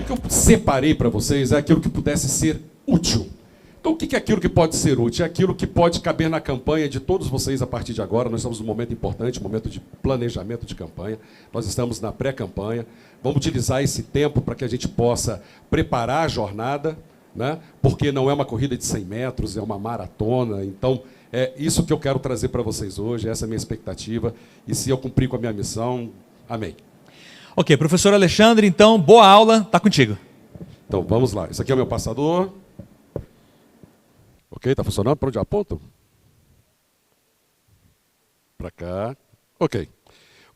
O que eu separei para vocês é aquilo que pudesse ser útil. Então, o que é aquilo que pode ser útil? É aquilo que pode caber na campanha de todos vocês a partir de agora. Nós estamos num momento importante, um momento de planejamento de campanha. Nós estamos na pré-campanha. Vamos utilizar esse tempo para que a gente possa preparar a jornada, né? Porque não é uma corrida de 100 metros, é uma maratona. Então, é isso que eu quero trazer para vocês hoje, essa é a minha expectativa. E se eu cumprir com a minha missão, amém. Ok, professor Alexandre, então, boa aula, está contigo. Então, vamos lá. Esse aqui é o meu passador. Ok, está funcionando? Para onde eu aponto? Para cá. Ok.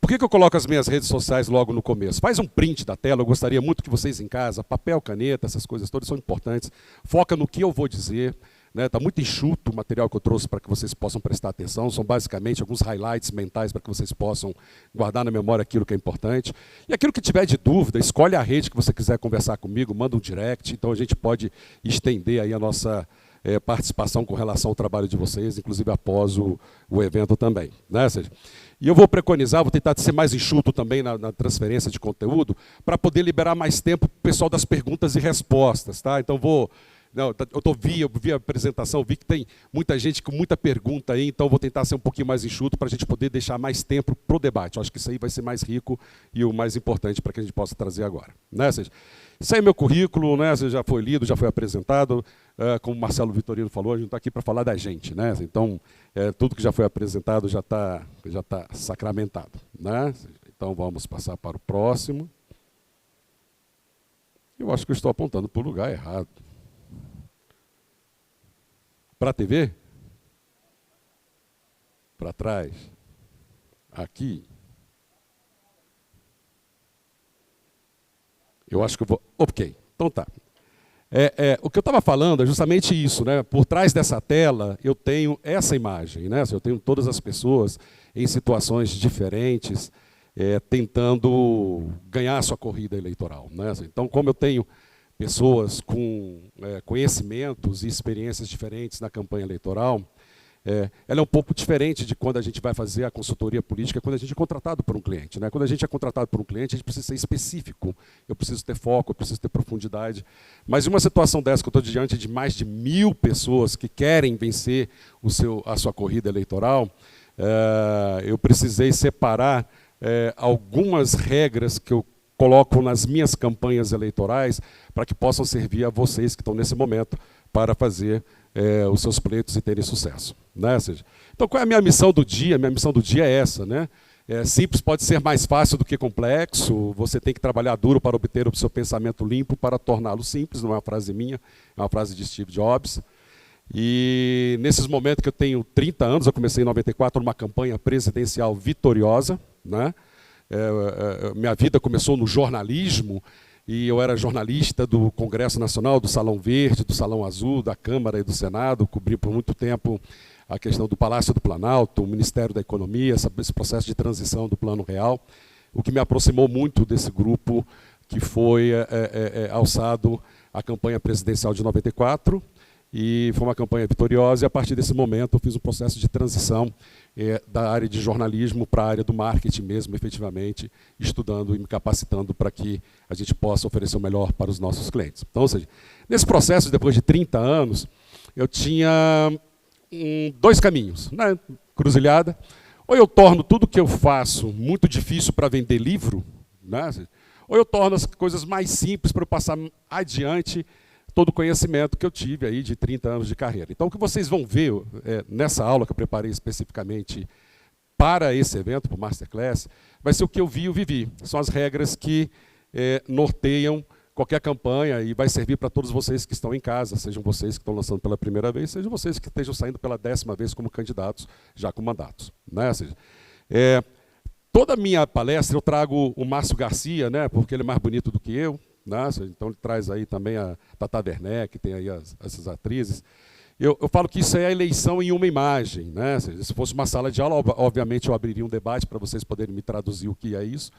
Por que eu coloco as minhas redes sociais logo no começo? Faz um print da tela, eu gostaria muito que vocês em casa, papel, caneta, essas coisas todas são importantes. Foca no que eu vou dizer. Está muito enxuto o material que eu trouxe para que vocês possam prestar atenção. São basicamente alguns highlights mentais para que vocês possam guardar na memória aquilo que é importante. E aquilo que tiver de dúvida, escolhe a rede que você quiser conversar comigo, manda um direct. Então a gente pode estender aí a nossa participação com relação ao trabalho de vocês, inclusive após o evento também. Né? E eu vou preconizar, vou tentar ser mais enxuto também na transferência de conteúdo, para poder liberar mais tempo para o pessoal das perguntas e respostas. Tá? Então eu vi a apresentação, vi que tem muita gente com muita pergunta aí, então vou tentar ser um pouquinho mais enxuto para a gente poder deixar mais tempo para o debate. Eu acho que isso aí vai ser mais rico e o mais importante para que a gente possa trazer agora. Né? Isso aí é meu currículo, né? Já foi lido, já foi apresentado. Como o Marcelo Vitorino falou, a gente está aqui para falar da gente. Né? Então, tudo que já foi apresentado já tá sacramentado. Né? Então, vamos passar para o próximo. Eu acho que eu estou apontando para o lugar errado. Para a TV? Para trás? Aqui? Eu acho que eu vou... Ok, então tá. O que eu estava falando é justamente isso, né? Por trás dessa tela eu tenho essa imagem, né? Eu tenho todas as pessoas em situações diferentes, tentando ganhar a sua corrida eleitoral. Né? Então, como eu tenho pessoas com conhecimentos e experiências diferentes na campanha eleitoral, ela é um pouco diferente de quando a gente vai fazer a consultoria política, quando a gente é contratado por um cliente. Né? Quando a gente é contratado por um cliente, a gente precisa ser específico, eu preciso ter foco, eu preciso ter profundidade. Mas em uma situação dessa, que eu estou diante de mais de 1000 pessoas que querem vencer a sua corrida eleitoral, eu precisei separar algumas regras que eu coloco nas minhas campanhas eleitorais para que possam servir a vocês que estão nesse momento para fazer os seus pleitos e terem sucesso. Né? Então, qual é a minha missão do dia? Minha missão do dia é essa. Né? Simples pode ser mais fácil do que complexo, você tem que trabalhar duro para obter o seu pensamento limpo para torná-lo simples, não é uma frase minha, é uma frase de Steve Jobs. E nesses momentos que eu tenho 30 anos, eu comecei em 94 numa campanha presidencial vitoriosa. Né? Minha vida começou no jornalismo, e eu era jornalista do Congresso Nacional, do Salão Verde, do Salão Azul, da Câmara e do Senado, cobri por muito tempo a questão do Palácio do Planalto, o Ministério da Economia, esse processo de transição do Plano Real, o que me aproximou muito desse grupo que foi alçado à campanha presidencial de 94, e foi uma campanha vitoriosa, e a partir desse momento eu fiz um processo de transição da área de jornalismo para a área do marketing mesmo, efetivamente, estudando e me capacitando para que a gente possa oferecer o melhor para os nossos clientes. Então, ou seja, nesse processo, depois de 30 anos, eu tinha 2 caminhos, né? Cruzilhada. Ou eu torno tudo que eu faço muito difícil para vender livro, né? Ou eu torno as coisas mais simples para eu passar adiante todo o conhecimento que eu tive aí de 30 anos de carreira. Então, o que vocês vão ver nessa aula que eu preparei especificamente para esse evento, para o Masterclass, vai ser o que eu vi e eu vivi. São as regras que norteiam qualquer campanha e vai servir para todos vocês que estão em casa, sejam vocês que estão lançando pela primeira vez, sejam vocês que estejam saindo pela 10ª vez como candidatos, já com mandatos. Né? Toda a minha palestra eu trago o Márcio Garcia, né? Porque ele é mais bonito do que eu. Então ele traz aí também a Tata Werneck, tem aí essas atrizes. Eu falo que isso é a eleição em uma imagem. Né? Se fosse uma sala de aula, obviamente eu abriria um debate para vocês poderem me traduzir o que é isso.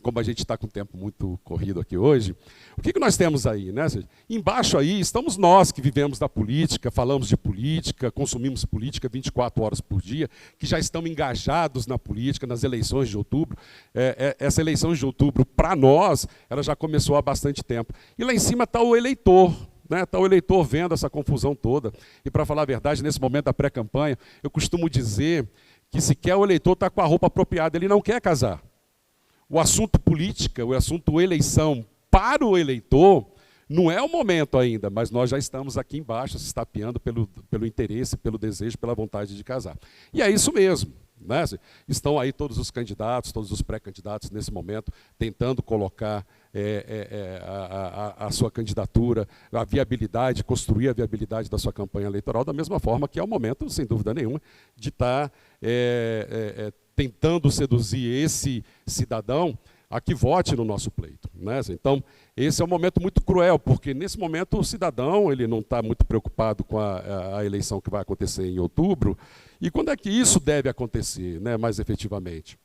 como a gente está com o tempo muito corrido aqui hoje, o que nós temos aí? Né? Embaixo aí estamos nós que vivemos da política, falamos de política, consumimos política 24 horas por dia, que já estamos engajados na política, nas eleições de outubro. Essa eleição de outubro, para nós, ela já começou há bastante tempo. E lá em cima está o eleitor. Está o eleitor vendo essa confusão toda. E, para falar a verdade, nesse momento da pré-campanha, eu costumo dizer que sequer o eleitor está com a roupa apropriada, ele não quer casar. O assunto política, o assunto eleição para o eleitor, não é o momento ainda, mas nós já estamos aqui embaixo se estapeando pelo interesse, pelo desejo, pela vontade de casar. E é isso mesmo. Né? Estão aí todos os candidatos, todos os pré-candidatos nesse momento, tentando colocar a sua candidatura, a viabilidade, construir a viabilidade da sua campanha eleitoral, da mesma forma que é o momento, sem dúvida nenhuma, de estar tentando seduzir esse cidadão a que vote no nosso pleito. Né? Então, esse é um momento muito cruel, porque nesse momento o cidadão ele não está muito preocupado com a eleição que vai acontecer em outubro. E quando é que isso deve acontecer, né, mais efetivamente?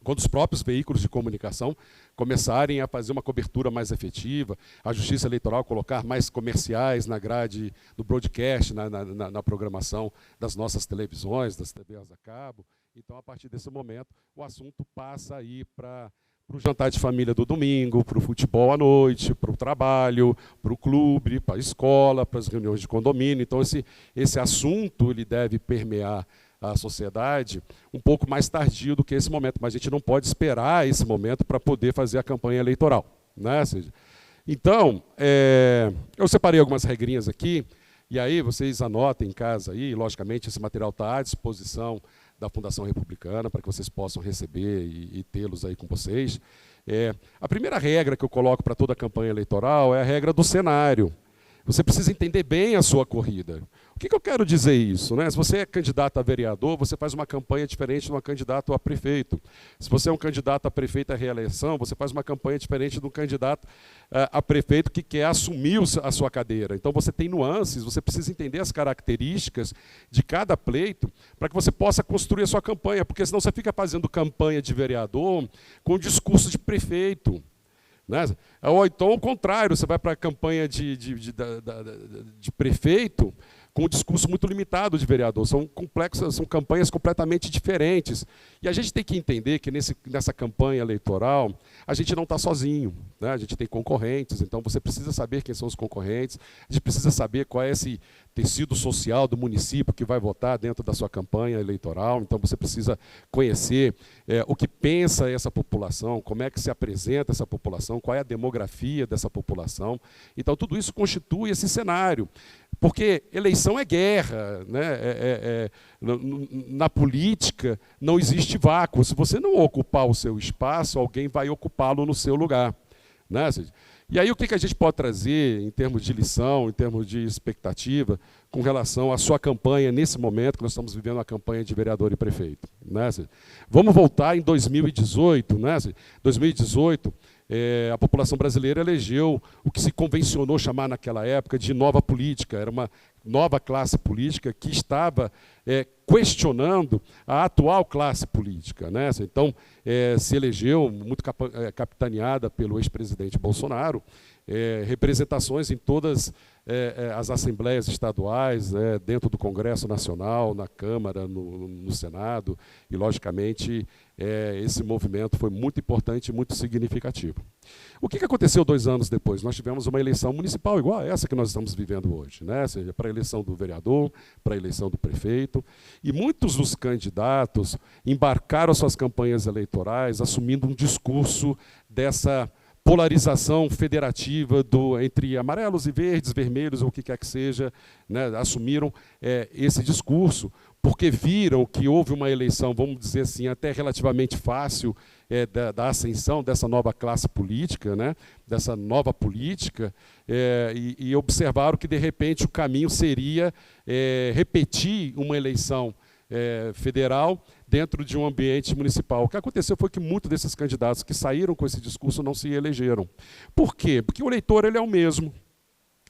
Quando os próprios veículos de comunicação começarem a fazer uma cobertura mais efetiva, a Justiça Eleitoral colocar mais comerciais na grade do broadcast, na programação das nossas televisões, das TVs a cabo. Então, a partir desse momento, o assunto passa a ir para o jantar de família do domingo, para o futebol à noite, para o trabalho, para o clube, para a escola, para as reuniões de condomínio. Então, esse assunto ele deve permear a sociedade um pouco mais tardio do que esse momento, mas a gente não pode esperar esse momento para poder fazer a campanha eleitoral. Né? Então, eu separei algumas regrinhas aqui, e aí vocês anotem em casa, aí, logicamente esse material está à disposição da Fundação Republicana, para que vocês possam receber e tê-los aí com vocês. A primeira regra que eu coloco para toda a campanha eleitoral é a regra do cenário. Você precisa entender bem a sua corrida. O que eu quero dizer isso? Né? Se você é candidato a vereador, você faz uma campanha diferente de um candidato a prefeito. Se você é um candidato a prefeito à reeleição, você faz uma campanha diferente de um candidato a prefeito que quer assumir a sua cadeira. Então você tem nuances, você precisa entender as características de cada pleito para que você possa construir a sua campanha, porque senão você fica fazendo campanha de vereador com discurso de prefeito. Né? Ou então, ao contrário, você vai para a campanha de prefeito com um discurso muito limitado de vereador. São complexas, são campanhas completamente diferentes. E a gente tem que entender que nessa campanha eleitoral, a gente não está sozinho. Né? A gente tem concorrentes, então você precisa saber quem são os concorrentes, a gente precisa saber qual é esse tecido social do município que vai votar dentro da sua campanha eleitoral. Então você precisa conhecer o que pensa essa população, como é que se apresenta essa população, qual é a demografia dessa população. Então tudo isso constitui esse cenário. Porque eleição é guerra, né? Na política não existe vácuo. Se você não ocupar o seu espaço, alguém vai ocupá-lo no seu lugar. Né? E aí o que a gente pode trazer em termos de lição, em termos de expectativa, com relação à sua campanha nesse momento que nós estamos vivendo a campanha de vereador e prefeito? Né? Vamos voltar em 2018. Né? 2018, a população brasileira elegeu o que se convencionou chamar naquela época de nova política. Era uma nova classe política que estava questionando a atual classe política. Né? Então, se elegeu, muito capitaneada pelo ex-presidente Bolsonaro, representações em todas as assembleias estaduais, dentro do Congresso Nacional, na Câmara, no Senado, e, logicamente, esse movimento foi muito importante e muito significativo. O que aconteceu 2 anos depois? Nós tivemos uma eleição municipal igual a essa que nós estamos vivendo hoje, né? Ou seja, para a eleição do vereador, para a eleição do prefeito, e muitos dos candidatos embarcaram suas campanhas eleitorais assumindo um discurso dessa polarização federativa entre amarelos e verdes, vermelhos, ou o que quer que seja, né? Assumiram esse discurso, porque viram que houve uma eleição, vamos dizer assim, até relativamente fácil da ascensão dessa nova classe política, né? Dessa nova política, e observaram que, de repente, o caminho seria repetir uma eleição federal dentro de um ambiente municipal. O que aconteceu foi que muitos desses candidatos que saíram com esse discurso não se elegeram. Por quê? Porque o eleitor ele é o mesmo.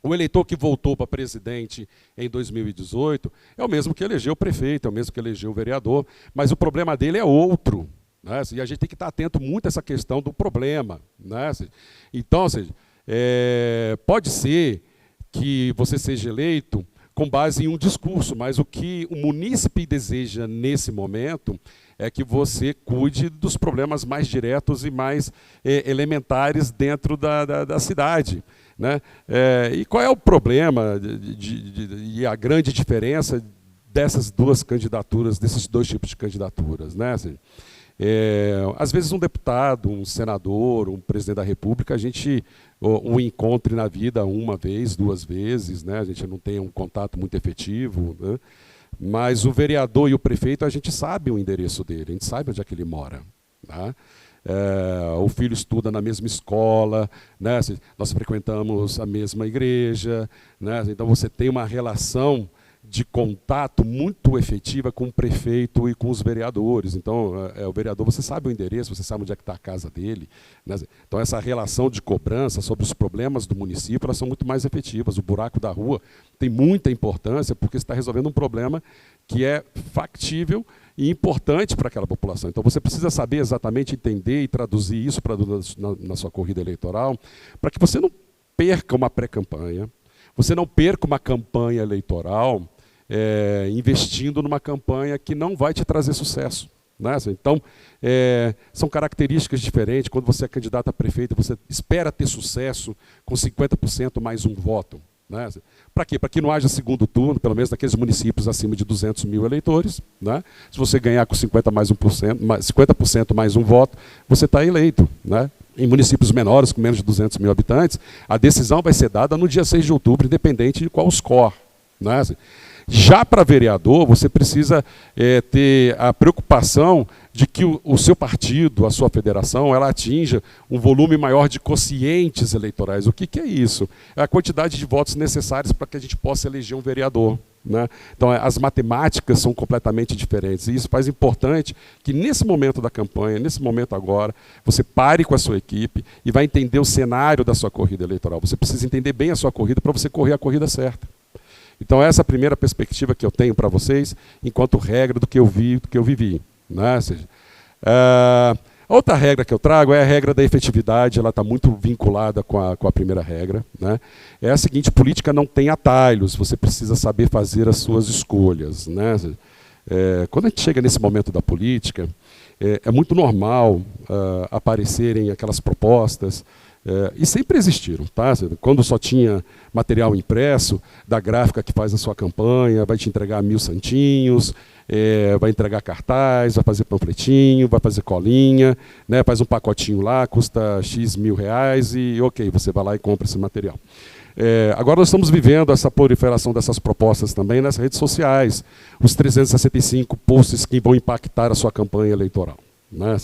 O eleitor que votou para presidente em 2018 é o mesmo que elegeu o prefeito, é o mesmo que elegeu o vereador, mas o problema dele é outro. né? E a gente tem que estar atento muito a essa questão do problema, né? Então, ou seja, pode ser que você seja eleito com base em um discurso, mas o que o munícipe deseja nesse momento é que você cuide dos problemas mais diretos e mais elementares dentro da cidade, né? E qual é o problema e a grande diferença dessas duas candidaturas, desses dois tipos de candidaturas, né? Assim, às vezes um deputado, um senador, um presidente da República, a gente o encontre na vida uma vez, duas vezes, né? A gente não tem um contato muito efetivo, né? Mas o vereador e o prefeito, a gente sabe o endereço dele, a gente sabe onde é que ele mora, tá? O filho estuda na mesma escola, né? Nós frequentamos a mesma igreja, né? Então você tem uma relação de contato muito efetiva com o prefeito e com os vereadores. Então, o vereador, você sabe o endereço, você sabe onde é que está a casa dele, né? Então, essa relação de cobrança sobre os problemas do município, elas são muito mais efetivas. O buraco da rua tem muita importância, porque você está resolvendo um problema que é factível e importante para aquela população. Então, você precisa saber exatamente, entender e traduzir isso na sua corrida eleitoral, para que você não perca uma pré-campanha, você não perca uma campanha eleitoral investindo numa campanha que não vai te trazer sucesso, né? Então, são características diferentes. Quando você é candidato a prefeito, você espera ter sucesso com 50% mais um voto, né? Para quê? Para que não haja segundo turno, pelo menos naqueles municípios acima de 200 mil eleitores, né? Se você ganhar com 50% mais um voto, você está eleito, né? Em municípios menores, com menos de 200 mil habitantes, a decisão vai ser dada no dia 6 de outubro, independente de qual score, né? Já para vereador, você precisa ter a preocupação de que o seu partido, a sua federação, ela atinja um volume maior de quocientes eleitorais. O que é isso? É a quantidade de votos necessários para que a gente possa eleger um vereador, né? Então, as matemáticas são completamente diferentes. E isso faz importante que, nesse momento da campanha, nesse momento agora, você pare com a sua equipe e vai entender o cenário da sua corrida eleitoral. Você precisa entender bem a sua corrida para você correr a corrida certa. Então, essa é a primeira perspectiva que eu tenho para vocês, enquanto regra do que eu vi, do que eu vivi, né? Ou seja, outra regra que eu trago é a regra da efetividade. Ela está muito vinculada com a primeira regra, né? É a seguinte: política não tem atalhos, você precisa saber fazer as suas escolhas, né? Quando a gente chega nesse momento da política, é muito normal aparecerem aquelas propostas, e sempre existiram, tá? Quando só tinha material impresso, da gráfica que faz a sua campanha, vai te entregar 1000 santinhos, vai entregar cartaz, vai fazer panfletinho, vai fazer colinha, né? Faz um pacotinho lá, custa X mil reais e ok, você vai lá e compra esse material. Agora nós estamos vivendo essa proliferação dessas propostas também nas redes sociais, os 365 posts que vão impactar a sua campanha eleitoral, né?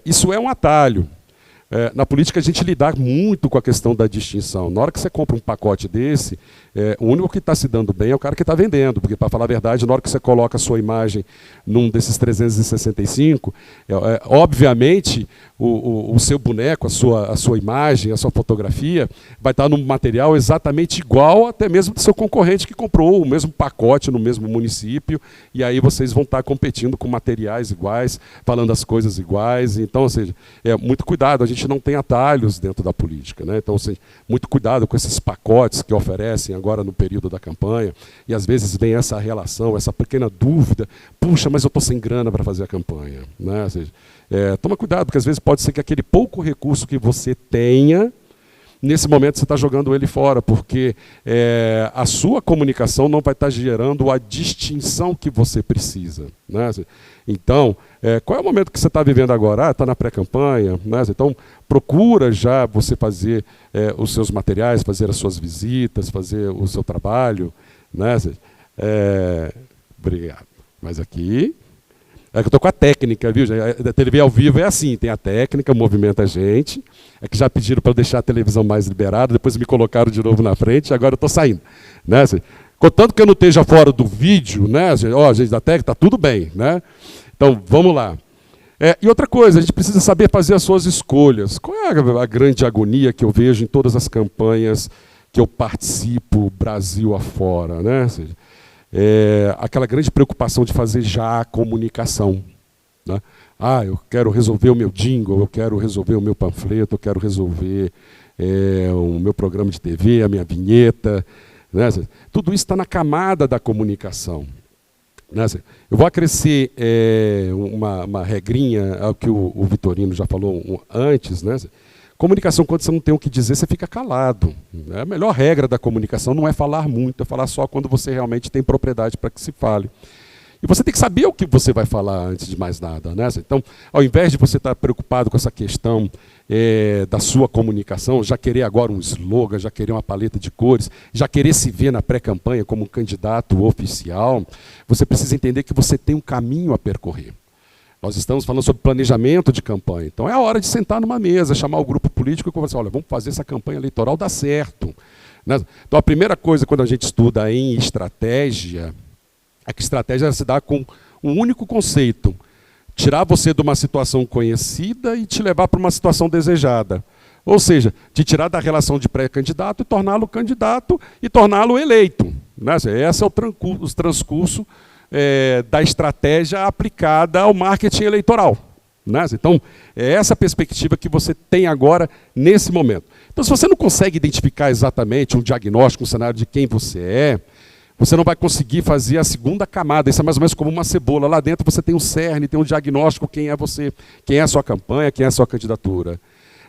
Isso é um atalho. Na política a gente lidar muito com a questão da distinção. Na hora que você compra um pacote desse, o único que está se dando bem é o cara que está vendendo, porque, para falar a verdade, na hora que você coloca a sua imagem num desses 365, obviamente o seu boneco, a sua imagem, a sua fotografia vai estar num material exatamente igual até mesmo do seu concorrente que comprou o mesmo pacote no mesmo município, e aí vocês vão estar competindo com materiais iguais, falando as coisas iguais. Então, ou seja, muito cuidado, a gente não tem atalhos dentro da política, né? Então, assim, muito cuidado com esses pacotes que oferecem agora no período da campanha, e às vezes vem essa relação, essa pequena dúvida: puxa, mas eu estou sem grana para fazer a campanha, né? Ou seja, toma cuidado, porque às vezes pode ser que aquele pouco recurso que você tenha, nesse momento você está jogando ele fora, porque a sua comunicação não vai estar gerando a distinção que você precisa, né? Então, qual é o momento que você está vivendo agora? Está na pré-campanha, né? Então, procura já você fazer os seus materiais, fazer as suas visitas, fazer o seu trabalho, né? Obrigado. Mas aqui... que eu estou com a técnica, viu? A TV ao vivo é assim, tem a técnica, movimenta a gente. É que já pediram para eu deixar a televisão mais liberada, depois me colocaram de novo na frente, agora eu estou saindo, né? Contanto que eu não esteja fora do vídeo, né? Gente da técnica, está tudo bem, né? Então, vamos lá. E outra coisa, a gente precisa saber fazer as suas escolhas. Qual é a grande agonia que eu vejo em todas as campanhas que eu participo, Brasil afora, né? Aquela grande preocupação de fazer já a comunicação, né? Ah, eu quero resolver o meu jingle, eu quero resolver o meu panfleto, eu quero resolver o meu programa de TV, a minha vinheta, né? Tudo isso está na camada da comunicação, né? Eu vou acrescer uma regrinha ao que o Vitorino já falou antes, né? Comunicação, quando você não tem o que dizer, você fica calado, né? A melhor regra da comunicação não é falar muito, é falar só quando você realmente tem propriedade para que se fale. E você tem que saber o que você vai falar antes de mais nada, né? Então, ao invés de você estar preocupado com essa questão da sua comunicação, já querer agora um slogan, já querer uma paleta de cores, já querer se ver na pré-campanha como um candidato oficial, você precisa entender que você tem um caminho a percorrer. Nós estamos falando sobre planejamento de campanha. Então é a hora de sentar numa mesa, chamar o grupo político e conversar, olha, vamos fazer essa campanha eleitoral dar certo, né? Então a primeira coisa quando a gente estuda em estratégia, é que estratégia se dá com um único conceito: tirar você de uma situação conhecida e te levar para uma situação desejada. Ou seja, te tirar da relação de pré-candidato e torná-lo candidato e torná-lo eleito, né? Esse é o transcurso da estratégia aplicada ao marketing eleitoral, né? Então, é essa perspectiva que você tem agora, nesse momento. Então, se você não consegue identificar exatamente um diagnóstico, um cenário de quem você não vai conseguir fazer a segunda camada. Isso é mais ou menos como uma cebola. Lá dentro você tem um cerne, tem um diagnóstico, quem é você, quem é a sua campanha, quem é a sua candidatura.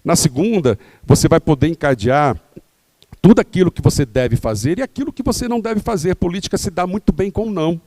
Na segunda, você vai poder encadear tudo aquilo que você deve fazer e aquilo que você não deve fazer. A política se dá muito bem com o não,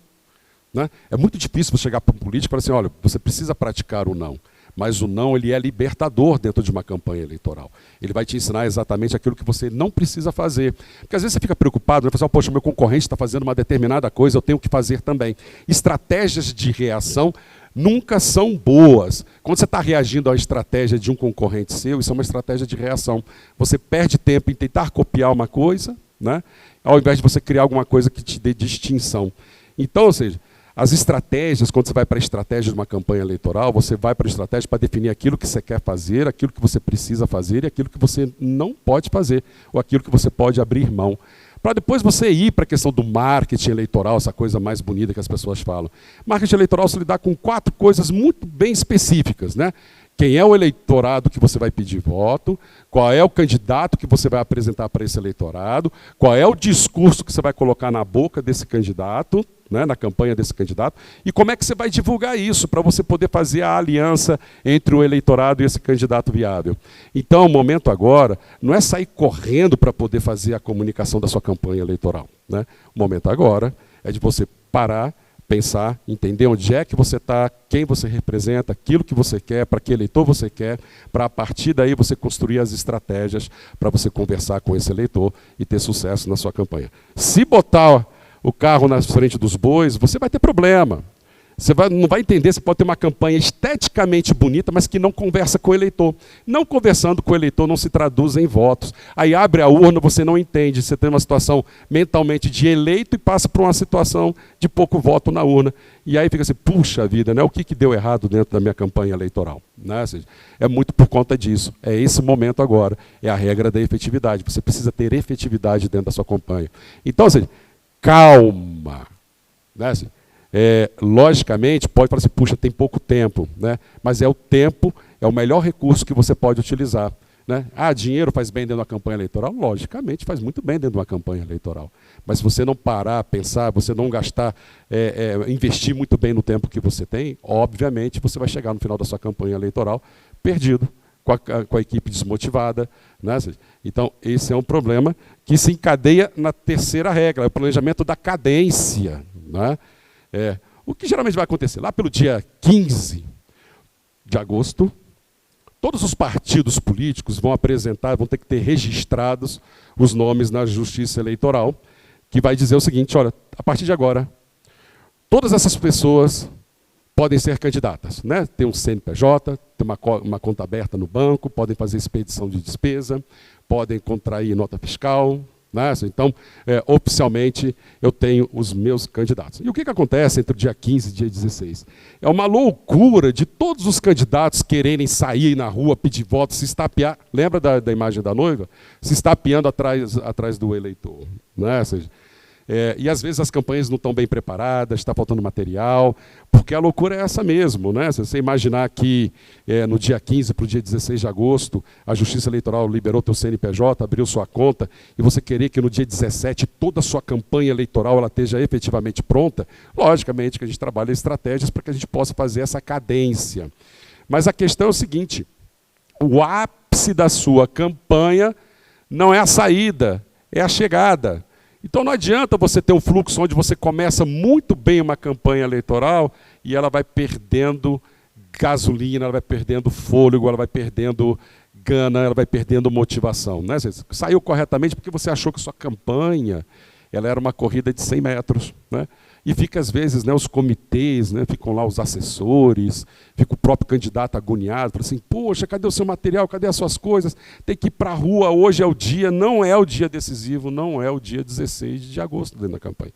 né? É muito difícil você chegar para um político e falar assim, olha, você precisa praticar o não. Mas o não, ele é libertador dentro de uma campanha eleitoral. Ele vai te ensinar exatamente aquilo que você não precisa fazer. Porque às vezes você fica preocupado, né? Fala assim, poxa, meu concorrente está fazendo uma determinada coisa, eu tenho que fazer também. Estratégias de reação nunca são boas. Quando você está reagindo à estratégia de um concorrente seu, isso é uma estratégia de reação. Você perde tempo em tentar copiar uma coisa, né? Ao invés de você criar alguma coisa que te dê distinção. Então, ou seja, as estratégias, quando você vai para a estratégia de uma campanha eleitoral, você vai para a estratégia para definir aquilo que você quer fazer, aquilo que você precisa fazer e aquilo que você não pode fazer, ou aquilo que você pode abrir mão. Para depois você ir para a questão do marketing eleitoral, essa coisa mais bonita que as pessoas falam. Marketing eleitoral se lidar com 4 coisas muito bem específicas, né? Quem é o eleitorado que você vai pedir voto, qual é o candidato que você vai apresentar para esse eleitorado, qual é o discurso que você vai colocar na boca desse candidato, né, na campanha desse candidato, e como é que você vai divulgar isso para você poder fazer a aliança entre o eleitorado e esse candidato viável. Então, o momento agora não é sair correndo para poder fazer a comunicação da sua campanha eleitoral, né? O momento agora é de você parar, pensar, entender onde é que você está, quem você representa, aquilo que você quer, para que eleitor você quer, para a partir daí você construir as estratégias para você conversar com esse eleitor e ter sucesso na sua campanha. Se botar o carro na frente dos bois, você vai ter problema. Você não vai entender, você pode ter uma campanha esteticamente bonita, mas que não conversa com o eleitor. Não conversando com o eleitor não se traduz em votos. Aí abre a urna, você não entende. Você tem uma situação mentalmente de eleito e passa por uma situação de pouco voto na urna. E aí fica assim, puxa vida, né? O que deu errado dentro da minha campanha eleitoral? Né? É muito por conta disso. É esse momento agora. É a regra da efetividade. Você precisa ter efetividade dentro da sua campanha. Então, assim, calma. Né? Logicamente, pode falar assim, puxa, tem pouco tempo, né? Mas o tempo é o melhor recurso que você pode utilizar, né? Ah, dinheiro faz bem dentro de uma campanha eleitoral? Logicamente, faz muito bem dentro de uma campanha eleitoral. Mas se você não parar, pensar, você não gastar, investir muito bem no tempo que você tem, obviamente você vai chegar no final da sua campanha eleitoral perdido, com a equipe desmotivada, né? Então, esse é um problema que se encadeia na terceira regra, o planejamento da cadência, né? O que geralmente vai acontecer? Lá pelo dia 15 de agosto, todos os partidos políticos vão ter que ter registrados os nomes na Justiça Eleitoral, que vai dizer o seguinte, olha, a partir de agora, todas essas pessoas podem ser candidatas, né? Tem um CNPJ, tem uma conta aberta no banco, podem fazer expedição de despesa, podem contrair nota fiscal, né? Então, oficialmente, eu tenho os meus candidatos. E o que acontece entre o dia 15 e o dia 16? É uma loucura de todos os candidatos quererem sair na rua, pedir voto, se estapear. Lembra da imagem da noiva? Se estapeando atrás do eleitor. Né? Ou seja, E às vezes as campanhas não estão bem preparadas, está faltando material, porque a loucura é essa mesmo, né? Se você imaginar que no dia 15 para o dia 16 de agosto, a Justiça Eleitoral liberou teu CNPJ, abriu sua conta, e você querer que no dia 17 toda a sua campanha eleitoral ela esteja efetivamente pronta, logicamente que a gente trabalha estratégias para que a gente possa fazer essa cadência. Mas a questão é o seguinte, o ápice da sua campanha não é a saída, é a chegada. Então não adianta você ter um fluxo onde você começa muito bem uma campanha eleitoral e ela vai perdendo gasolina, ela vai perdendo fôlego, ela vai perdendo gana, ela vai perdendo motivação. Né? Você saiu corretamente porque você achou que sua campanha ela era uma corrida de 100 metros. Né? E fica, às vezes, né, os comitês, né, ficam lá os assessores, fica o próprio candidato agoniado, fala assim, poxa, cadê o seu material, cadê as suas coisas? Tem que ir para a rua, hoje é o dia, não é o dia decisivo, não é o dia 16 de agosto dentro da campanha.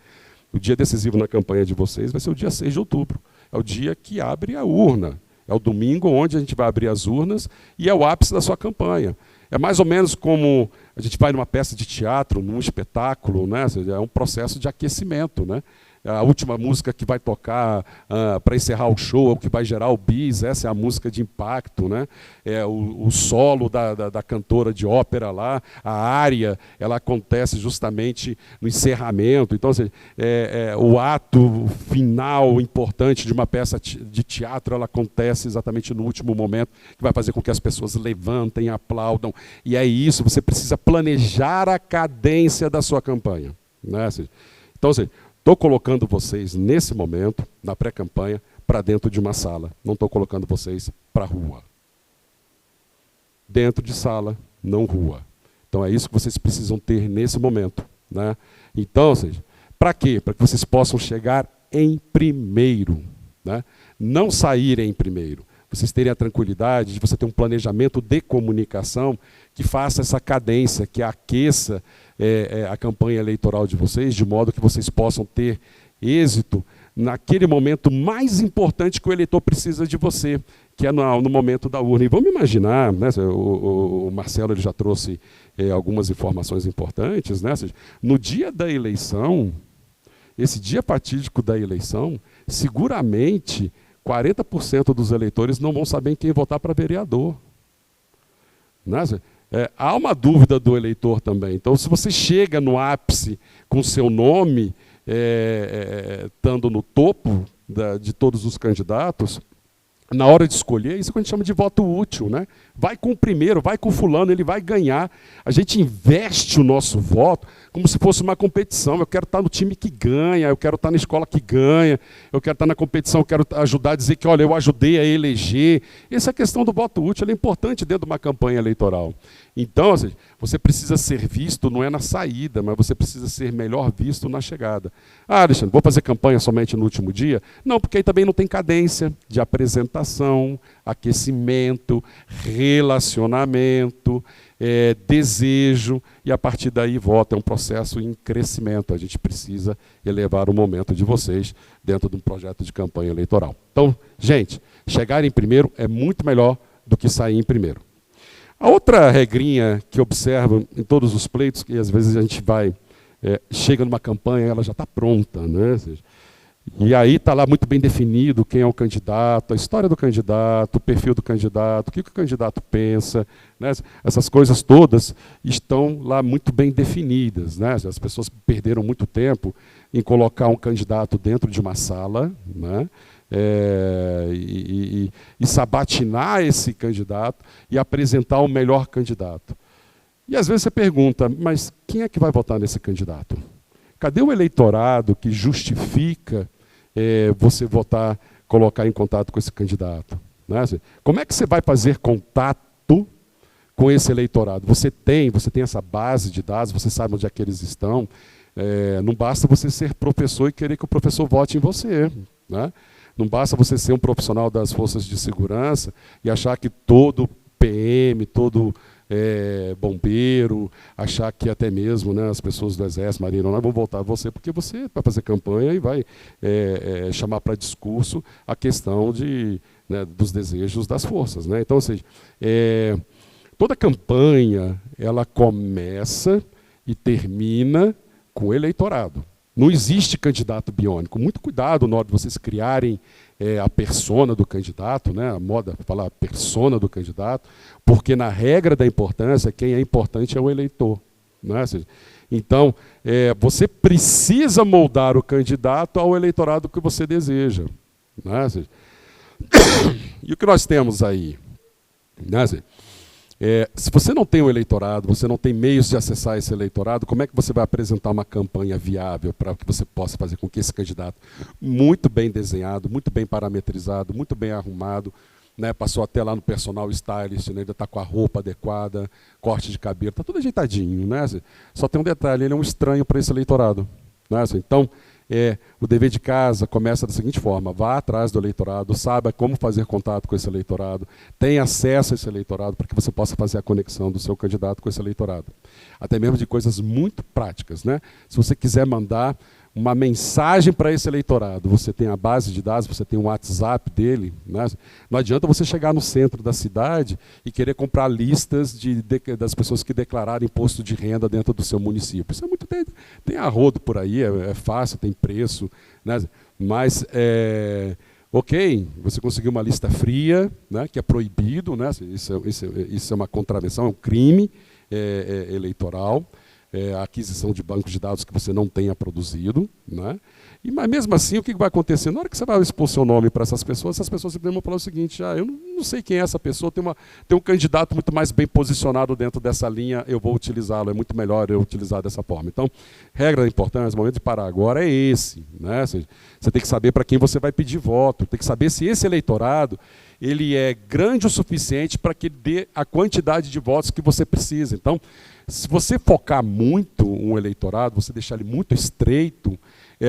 O dia decisivo na campanha de vocês vai ser o dia 6 de outubro. É o dia que abre a urna. É o domingo onde a gente vai abrir as urnas e é o ápice da sua campanha. É mais ou menos como a gente vai numa peça de teatro, num espetáculo, né? É um processo de aquecimento, né? A última música que vai tocar para encerrar o show, é o que vai gerar o bis, essa é a música de impacto, né? O solo da cantora de ópera lá, a área, ela acontece justamente no encerramento. Então, assim, o ato final importante de uma peça de teatro, ela acontece exatamente no último momento, que vai fazer com que as pessoas levantem, aplaudam. E é isso, você precisa planejar a cadência da sua campanha. Né? Então, assim, estou colocando vocês, nesse momento, na pré-campanha, para dentro de uma sala. Não estou colocando vocês para a rua. Dentro de sala, não rua. Então é isso que vocês precisam ter nesse momento. Né? Então, para quê? Para que vocês possam chegar em primeiro. Né? Não saírem em primeiro. Vocês terem a tranquilidade de você ter um planejamento de comunicação que faça essa cadência, que aqueça a campanha eleitoral de vocês, de modo que vocês possam ter êxito naquele momento mais importante que o eleitor precisa de você, que é no momento da urna. E vamos imaginar, né, o Marcelo ele já trouxe algumas informações importantes, né, no dia da eleição, esse dia fatídico da eleição, seguramente 40% dos eleitores não vão saber em quem votar para vereador. Né? Há uma dúvida do eleitor também. Então, se você chega no ápice com seu nome, estando no topo de todos os candidatos, na hora de escolher, isso é o que a gente chama de voto útil. Né? Vai com o primeiro, vai com o fulano, ele vai ganhar. A gente investe o nosso voto como se fosse uma competição. Eu quero estar no time que ganha, eu quero estar na escola que ganha, eu quero estar na competição, eu quero ajudar a dizer que, olha, eu ajudei a eleger. Essa é a questão do voto útil, ela é importante dentro de uma campanha eleitoral. Então, você precisa ser visto, não é na saída, mas você precisa ser melhor visto na chegada. Ah, Alexandre, vou fazer campanha somente no último dia? Não, porque aí também não tem cadência de apresentação, aquecimento, relacionamento, desejo, e a partir daí voto. É um processo em crescimento. A gente precisa elevar o momento de vocês dentro de um projeto de campanha eleitoral. Então, gente, chegar em primeiro é muito melhor do que sair em primeiro. A outra regrinha que observo em todos os pleitos, que às vezes a gente vai, chega numa campanha, ela já está pronta, né? E aí está lá muito bem definido quem é o candidato, a história do candidato, o perfil do candidato, o que o candidato pensa. Né? Essas coisas todas estão lá muito bem definidas. Né? As pessoas perderam muito tempo em colocar um candidato dentro de uma sala, né? E sabatinar esse candidato e apresentar o melhor candidato. E às vezes você pergunta, mas quem é que vai votar nesse candidato? Cadê o eleitorado que justifica você votar, colocar em contato com esse candidato? Né? Como é que você vai fazer contato com esse eleitorado? Você tem essa base de dados, você sabe onde é que eles estão. Não basta você ser professor e querer que o professor vote em você. Né? Não basta você ser um profissional das forças de segurança e achar que todo PM, todo bombeiro, achar que até mesmo, né, as pessoas do Exército, Marinha, não vão votar a você, porque você vai fazer campanha e vai chamar para discurso a questão dos desejos das forças. Né? Então, ou seja, toda campanha ela começa e termina com o eleitorado. Não existe candidato biônico. Muito cuidado na hora de vocês criarem a persona do candidato, né? A moda falar a persona do candidato, porque na regra da importância, quem é importante é o eleitor. Né? Então, você precisa moldar o candidato ao eleitorado que você deseja. Né? E o que nós temos aí? Né? Se você não tem um eleitorado, você não tem meios de acessar esse eleitorado, como é que você vai apresentar uma campanha viável para que você possa fazer com que esse candidato, muito bem desenhado, muito bem parametrizado, muito bem arrumado, né, passou até lá no personal stylist, né, ainda está com a roupa adequada, corte de cabelo, está tudo ajeitadinho. Né? Só tem um detalhe, ele é um estranho para esse eleitorado. Né? Então, o dever de casa começa da seguinte forma: vá atrás do eleitorado, saiba como fazer contato com esse eleitorado, tenha acesso a esse eleitorado para que você possa fazer a conexão do seu candidato com esse eleitorado. Até mesmo de coisas muito práticas. Né? Se você quiser mandar uma mensagem para esse eleitorado, você tem a base de dados, você tem o WhatsApp dele. Né? Não adianta você chegar no centro da cidade e querer comprar listas das pessoas que declararam imposto de renda dentro do seu município. Isso é muito tem a rodo por aí, é fácil, tem preço. Né? Mas, ok, você conseguiu uma lista fria, né, que é proibido, né? Isso é uma contravenção, é um crime eleitoral. A aquisição de bancos de dados que você não tenha produzido. Né? Mas mesmo assim, o que vai acontecer? Na hora que você vai expor seu nome para essas pessoas simplesmente vão falar o seguinte: eu não sei quem é essa pessoa, tem um candidato muito mais bem posicionado dentro dessa linha, eu vou utilizá-lo, é muito melhor eu utilizar dessa forma. Então, regra da importância, o momento de parar agora é esse. Né? Você tem que saber para quem você vai pedir voto, tem que saber se esse eleitorado ele é grande o suficiente para que dê a quantidade de votos que você precisa. Então, se você focar muito um eleitorado, você deixar ele muito estreito,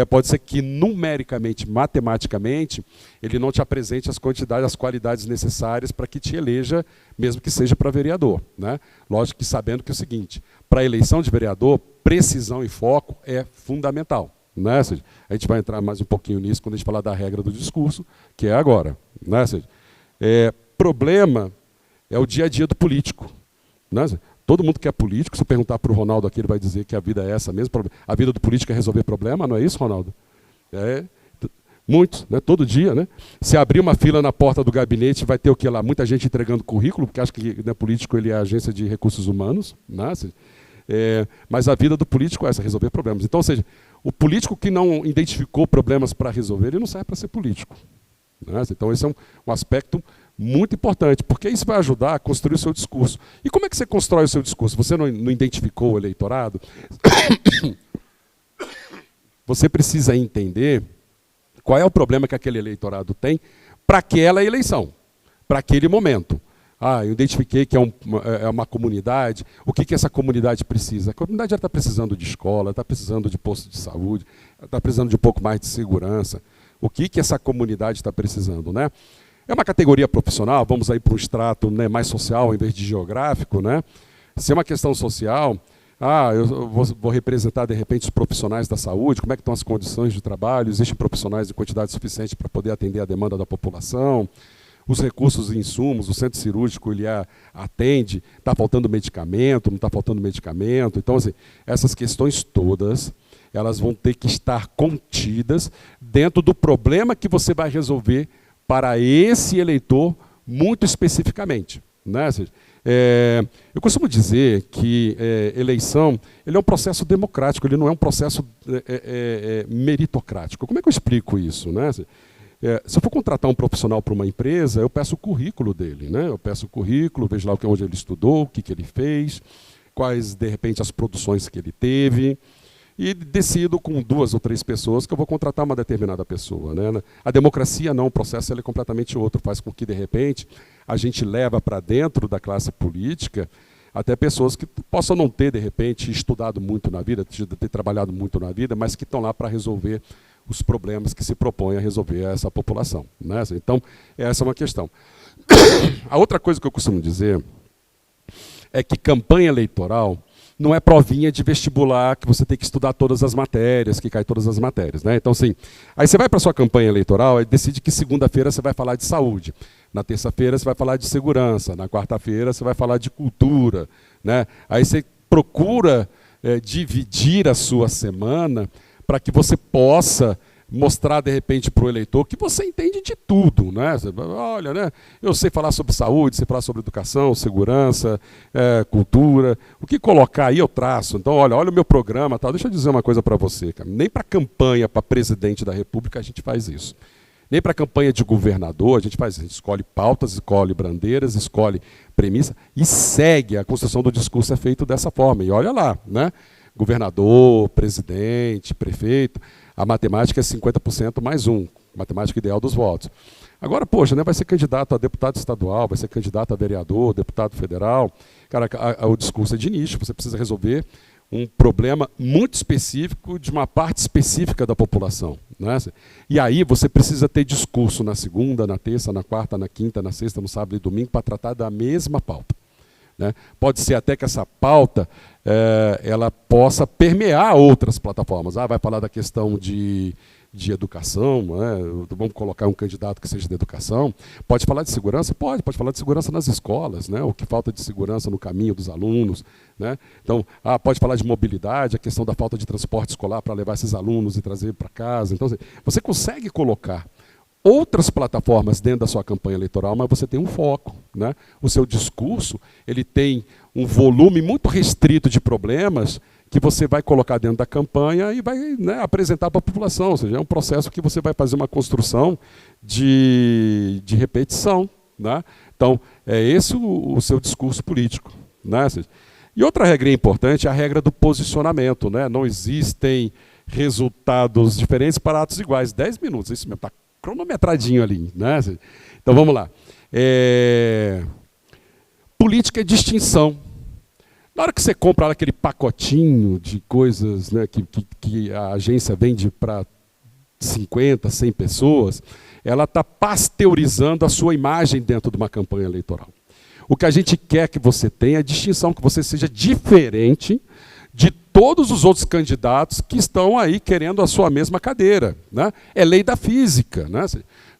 pode ser que numericamente, matematicamente, ele não te apresente as quantidades, as qualidades necessárias para que te eleja, mesmo que seja para vereador. Né? Lógico que sabendo que é o seguinte: para a eleição de vereador, precisão e foco é fundamental. Né? A gente vai entrar mais um pouquinho nisso quando a gente falar da regra do discurso, que é agora. Né? Problema é o dia a dia do político. Né? Todo mundo que é político, se perguntar para o Ronaldo aqui, ele vai dizer que a vida é essa mesmo. A vida do político é resolver problema, não é isso, Ronaldo? Muitos, né? Todo dia. Né? Se abrir uma fila na porta do gabinete, vai ter o que lá? Muita gente entregando currículo, porque acha que político ele é a agência de recursos humanos. Né? Mas a vida do político é essa, resolver problemas. Então, ou seja, o político que não identificou problemas para resolver, ele não serve para ser político. Né? Então, esse é um aspecto muito importante, porque isso vai ajudar a construir o seu discurso. E como é que você constrói o seu discurso? Você não identificou o eleitorado? Você precisa entender qual é o problema que aquele eleitorado tem para aquela eleição, para aquele momento. Eu identifiquei que é uma comunidade. O que essa comunidade precisa? A comunidade está precisando de escola, está precisando de posto de saúde, está precisando de um pouco mais de segurança. O que essa comunidade está precisando? Né? É uma categoria profissional, vamos aí para um extrato, né, mais social em vez de geográfico. Né? Se é uma questão social, eu vou representar, de repente, os profissionais da saúde, como é que estão as condições de trabalho, existem profissionais em quantidade suficiente para poder atender a demanda da população, os recursos e insumos, o centro cirúrgico ele atende, está faltando medicamento, não está faltando medicamento. Então, assim, essas questões todas, elas vão ter que estar contidas dentro do problema que você vai resolver para esse eleitor muito especificamente. Né? Eu costumo dizer que eleição ele é um processo democrático, ele não é um processo meritocrático. Como é que eu explico isso? Né? Se eu for contratar um profissional para uma empresa, eu peço o currículo dele. Né? Eu peço o currículo, vejo lá onde ele estudou, o que ele fez, quais, de repente, as produções que ele teve, e decido com 2 ou 3 pessoas que eu vou contratar uma determinada pessoa. Né? A democracia não, o processo ele é completamente outro, faz com que, de repente, a gente leva para dentro da classe política até pessoas que possam não ter, de repente, estudado muito na vida, ter trabalhado muito na vida, mas que estão lá para resolver os problemas que se propõem a resolver essa população. Né? Então, essa é uma questão. A outra coisa que eu costumo dizer é que campanha eleitoral não é provinha de vestibular que você tem que estudar todas as matérias, que cai todas as matérias. Né? Então, assim, aí você vai para a sua campanha eleitoral e decide que segunda-feira você vai falar de saúde, na terça-feira você vai falar de segurança, na quarta-feira você vai falar de cultura. Né? Aí você procura dividir a sua semana para que você possa mostrar, de repente, para o eleitor que você entende de tudo, né? Olha, né? Eu sei falar sobre saúde, sei falar sobre educação, segurança, cultura. O que colocar aí eu traço. Então, olha o meu programa. Tal. Deixa eu dizer uma coisa para você, cara. Nem para campanha para presidente da República a gente faz isso. Nem para campanha de governador a gente faz isso. A gente escolhe pautas, escolhe bandeiras, escolhe premissa e segue. A construção do discurso é feita dessa forma. E olha lá, né? Governador, presidente, prefeito, a matemática é 50% mais um, matemática ideal dos votos. Agora, poxa, né, vai ser candidato a deputado estadual, vai ser candidato a vereador, deputado federal. Cara, o discurso é de nicho, você precisa resolver um problema muito específico de uma parte específica da população. Né? E aí você precisa ter discurso na segunda, na terça, na quarta, na quinta, na sexta, no sábado e domingo para tratar da mesma pauta. Né? Pode ser até que essa pauta ela possa permear outras plataformas. Vai falar da questão de educação, né? Vamos colocar um candidato que seja de educação. Pode falar de segurança? Pode falar de segurança nas escolas, né? O que falta de segurança no caminho dos alunos. Né? Então, pode falar de mobilidade, a questão da falta de transporte escolar para levar esses alunos e trazer para casa. Então, você consegue colocar outras plataformas dentro da sua campanha eleitoral, mas você tem um foco. Né? O seu discurso ele tem um volume muito restrito de problemas que você vai colocar dentro da campanha e vai, né, apresentar para a população. Ou seja, é um processo que você vai fazer uma construção de repetição. Né? Então, é esse o seu discurso político. Né? E outra regrinha importante é a regra do posicionamento. Né? Não existem resultados diferentes para atos iguais. 10 minutos, isso mesmo, está cronometradinho ali. Né? Então, vamos lá. Política é distinção. Na hora que você compra aquele pacotinho de coisas, né, que a agência vende para 50, 100 pessoas, ela está pasteurizando a sua imagem dentro de uma campanha eleitoral. O que a gente quer que você tenha é distinção, que você seja diferente de todos os outros candidatos que estão aí querendo a sua mesma cadeira. Né? É lei da física. Né?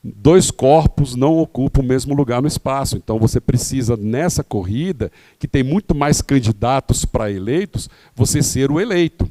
Dois corpos não ocupam o mesmo lugar no espaço. Então você precisa, nessa corrida, que tem muito mais candidatos para eleitos, você ser o eleito.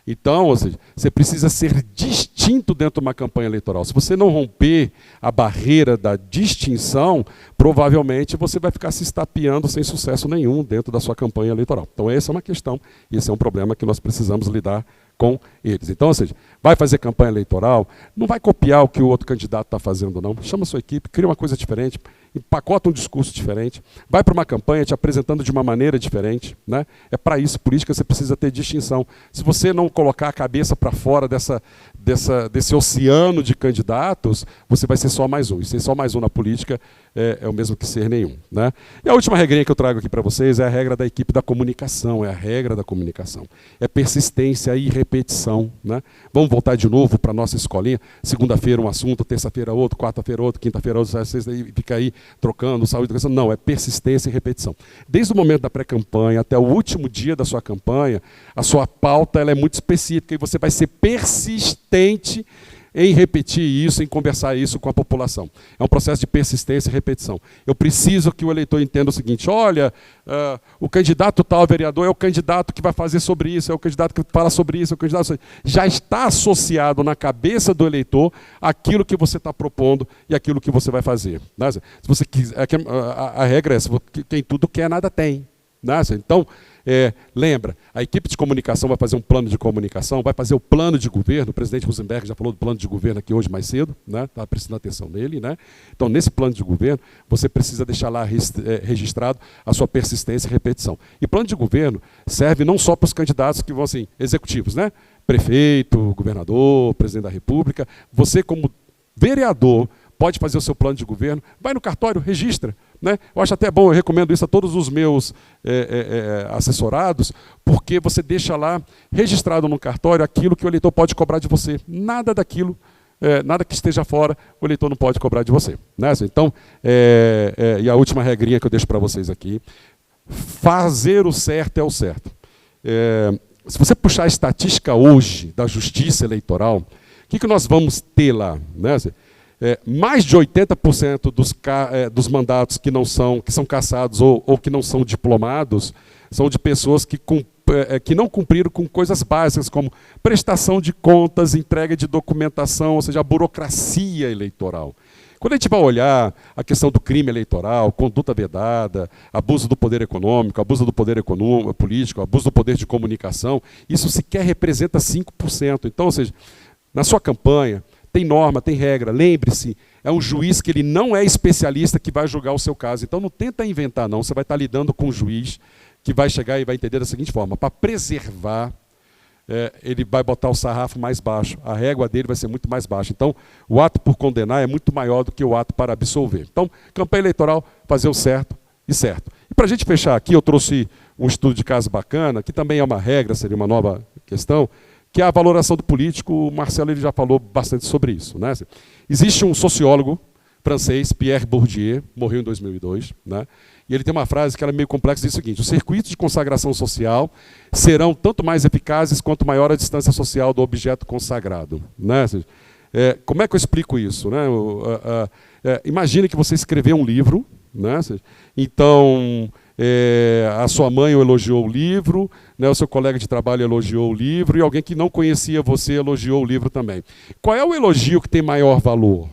Então, ou seja, você precisa ser distinto dentro de uma campanha eleitoral. Se você não romper a barreira da distinção, provavelmente você vai ficar se estapeando sem sucesso nenhum dentro da sua campanha eleitoral. Então essa é uma questão, e esse é um problema que nós precisamos lidar com eles. Então, ou seja, vai fazer campanha eleitoral, não vai copiar o que o outro candidato está fazendo, não. Chama a sua equipe, cria uma coisa diferente, empacota um discurso diferente, vai para uma campanha te apresentando de uma maneira diferente. Né? É para isso, política, você precisa ter distinção. Se você não colocar a cabeça para fora desse oceano de candidatos, você vai ser só mais um. E ser só mais um na política é o mesmo que ser nenhum. Né? E a última regrinha que eu trago aqui para vocês é a regra da equipe da comunicação, é a regra da comunicação. É persistência e repetição. Né? Vamos voltar de novo para a nossa escolinha. Segunda-feira um assunto, terça-feira outro, quarta-feira outro, quinta-feira outro, sexta, e fica aí trocando, saúde, educação. Não, é persistência e repetição. Desde o momento da pré-campanha até o último dia da sua campanha, a sua pauta ela é muito específica e você vai ser persistente em repetir isso, em conversar isso com a população. É um processo de persistência e repetição. Eu preciso que o eleitor entenda o seguinte, olha, o candidato tal vereador é o candidato que vai fazer sobre isso, é o candidato que fala sobre isso, é o candidato... Já está associado na cabeça do eleitor aquilo que você está propondo e aquilo que você vai fazer. Né? Se você quiser, a regra é essa, quem tudo quer, nada tem. Né? Então, lembra, a equipe de comunicação vai fazer um plano de comunicação, vai fazer o plano de governo, o presidente Rosenberg já falou do plano de governo aqui hoje mais cedo, né? Estava prestando atenção nele. Né? Então, nesse plano de governo, você precisa deixar lá registrado a sua persistência e repetição. E plano de governo serve não só para os candidatos que vão assim, executivos, né? Prefeito, governador, presidente da República, você como vereador pode fazer o seu plano de governo, vai no cartório, registra. Né? Eu acho até bom, eu recomendo isso a todos os meus assessorados, porque você deixa lá registrado no cartório aquilo que o eleitor pode cobrar de você. Nada daquilo, nada que esteja fora, o eleitor não pode cobrar de você. Né? Então, e a última regrinha que eu deixo para vocês aqui, fazer o certo é o certo. Se você puxar a estatística hoje da justiça eleitoral, o que nós vamos ter lá? Né? Mais de 80% dos mandatos que são cassados ou que não são diplomados são de pessoas que que não cumpriram com coisas básicas, como prestação de contas, entrega de documentação, ou seja, a burocracia eleitoral. Quando a gente vai olhar a questão do crime eleitoral, conduta vedada, abuso do poder econômico, abuso do poder político, abuso do poder de comunicação, isso sequer representa 5%. Então, ou seja, na sua campanha, tem norma, tem regra. Lembre-se, é um juiz que ele não é especialista que vai julgar o seu caso. Então não tenta inventar, não. Você vai estar lidando com um juiz que vai chegar e vai entender da seguinte forma: para preservar, ele vai botar o sarrafo mais baixo. A régua dele vai ser muito mais baixa. Então, o ato por condenar é muito maior do que o ato para absolver. Então, campanha eleitoral, fazer o certo e certo. E para a gente fechar aqui, eu trouxe um estudo de caso bacana, que também é uma regra, seria uma nova questão, que é a valoração do político. O Marcelo ele já falou bastante sobre isso, né? Existe um sociólogo francês, Pierre Bourdieu, morreu em 2002, né? E ele tem uma frase que ela é meio complexa, diz o seguinte: os circuitos de consagração social serão tanto mais eficazes quanto maior a distância social do objeto consagrado, né? Como é que eu explico isso, né? Imagine que você escreveu um livro, né? Então, a sua mãe elogiou o livro, né, o seu colega de trabalho elogiou o livro, e alguém que não conhecia você elogiou o livro também. Qual é o elogio que tem maior valor?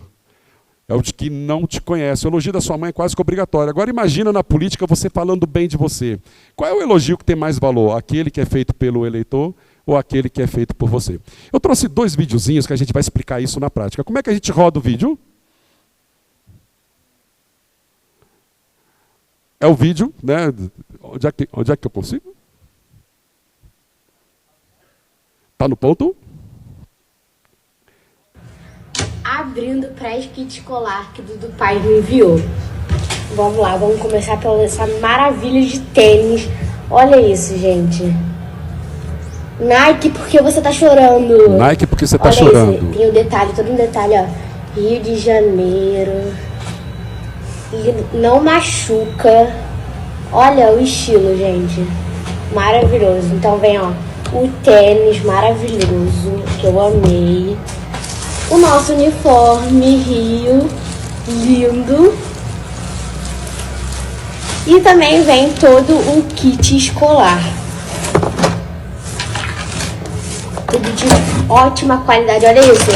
É o de que não te conhece. O elogio da sua mãe é quase que obrigatório. Agora imagina na política você falando bem de você. Qual é o elogio que tem mais valor? Aquele que é feito pelo eleitor ou aquele que é feito por você? Eu trouxe 2 videozinhos que a gente vai explicar isso na prática. Como é que a gente roda o vídeo? É o vídeo, né? Onde é que eu consigo? Está no ponto? Abrindo o pré-kit escolar que o Dudu Pai me enviou. Vamos lá, vamos começar pela essa maravilha de tênis. Olha isso, gente. Nike, porque você tá chorando? Nike, porque você tá Olha chorando. Isso, tem um detalhe, todo um detalhe, ó. Rio de Janeiro. E não machuca. Olha o estilo, gente. Maravilhoso. Então vem, ó, o tênis maravilhoso, que eu amei. O nosso uniforme Rio, lindo. E também vem todo o kit escolar. Tudo de ótima qualidade, olha isso.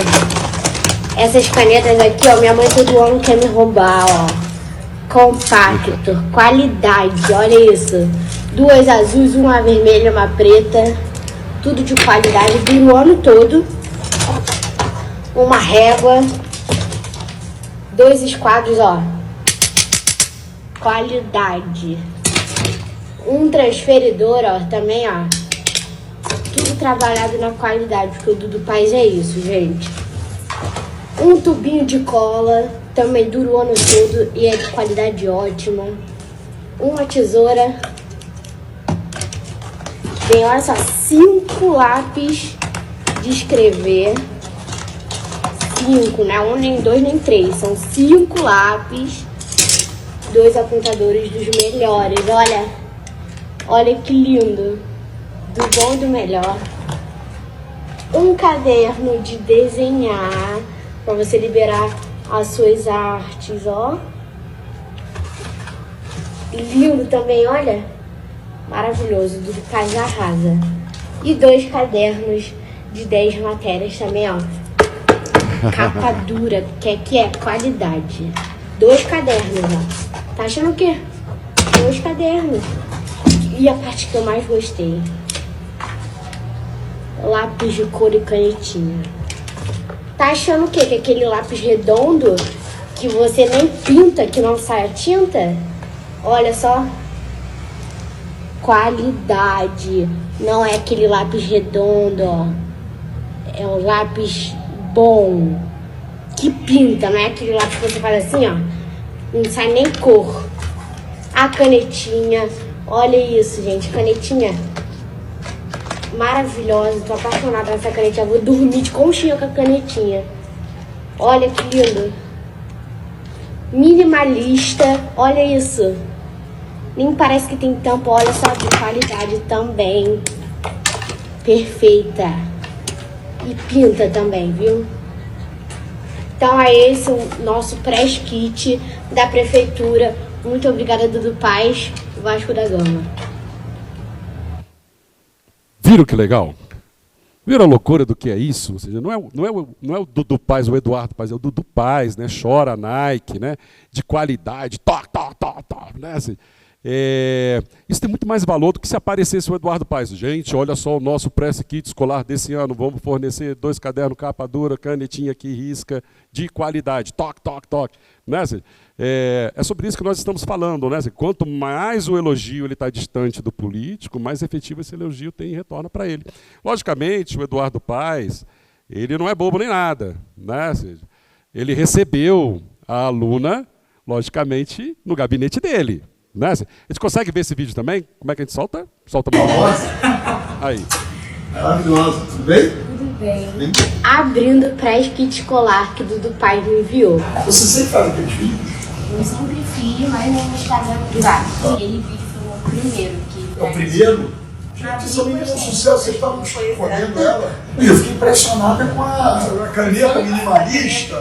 Essas canetas aqui, ó, minha mãe todo ano quer me roubar, ó. Compacto, qualidade, olha isso. 2 azuis, uma vermelha, uma preta. Tudo de qualidade, dura o ano todo. Uma régua. 2 esquadros, ó. Qualidade. Um transferidor, ó, também, ó. Tudo trabalhado na qualidade, porque o Dudu Paz é isso, gente. Um tubinho de cola, também dura o ano todo e é de qualidade ótima. Uma tesoura. Tem, olha só, 5 lápis de escrever. 5, né? 1, nem 2, nem 3. São 5 lápis. 2 apontadores dos melhores. Olha. Olha que lindo. Do bom e do melhor. Um caderno de desenhar. Pra você liberar as suas artes, ó. Lindo também, olha. Maravilhoso. Do Paz arrasa. E 2 cadernos de 10 matérias também, ó. Capa dura, que aqui é qualidade. 2 cadernos, ó. Tá achando o quê? 2 cadernos. E a parte que eu mais gostei: lápis de cor e canetinha. Tá achando o quê? Que aquele lápis redondo que você nem pinta, que não sai a tinta? Olha só. Qualidade. Não é aquele lápis redondo, ó. É um lápis bom, que pinta, não é aquele lápis que você faz assim, ó, não sai nem cor. A canetinha, olha isso, gente, canetinha maravilhosa, tô apaixonada nessa canetinha, vou dormir de conchinha com a canetinha. Olha que lindo. Minimalista, olha isso, nem parece que tem tampa, olha só, de qualidade também, perfeita. E pinta também, viu? Então é esse o nosso press kit da prefeitura. Muito obrigada, Dudu Paz, Vasco da Gama. Viram que legal? Viram a loucura do que é isso? Ou seja, não é o Dudu Paes, o Eduardo Paes, é o Dudu Paes, né? Chora Nike, né? De qualidade, né? Assim, isso tem muito mais valor do que se aparecesse o Eduardo Paes. Gente, olha só o nosso press kit escolar desse ano, vamos fornecer 2 cadernos capa dura, canetinha que risca, de qualidade, né? Assim, é sobre isso que nós estamos falando, né? Assim, quanto mais o elogio está distante do político, mais efetivo esse elogio tem e retorna para ele. Logicamente, o Eduardo Paes, ele não é bobo nem nada, né? Assim, ele recebeu a aluna, logicamente, no gabinete dele. Né? A gente consegue ver esse vídeo também? Como é que a gente solta? Solta pra aí. Maravilhosa, tudo bem? Tudo bem. Abrindo o press kit escolar que o Dudu Paes me enviou. Você sempre faz aqueles vídeos? Eu sempre fiz, mas no Instagram privado. Aquele vídeo foi o primeiro que... É o primeiro? Gente, essa menina é um sucesso, vocês estavam escolhendo ela. E eu fiquei impressionada com a caneta minimalista.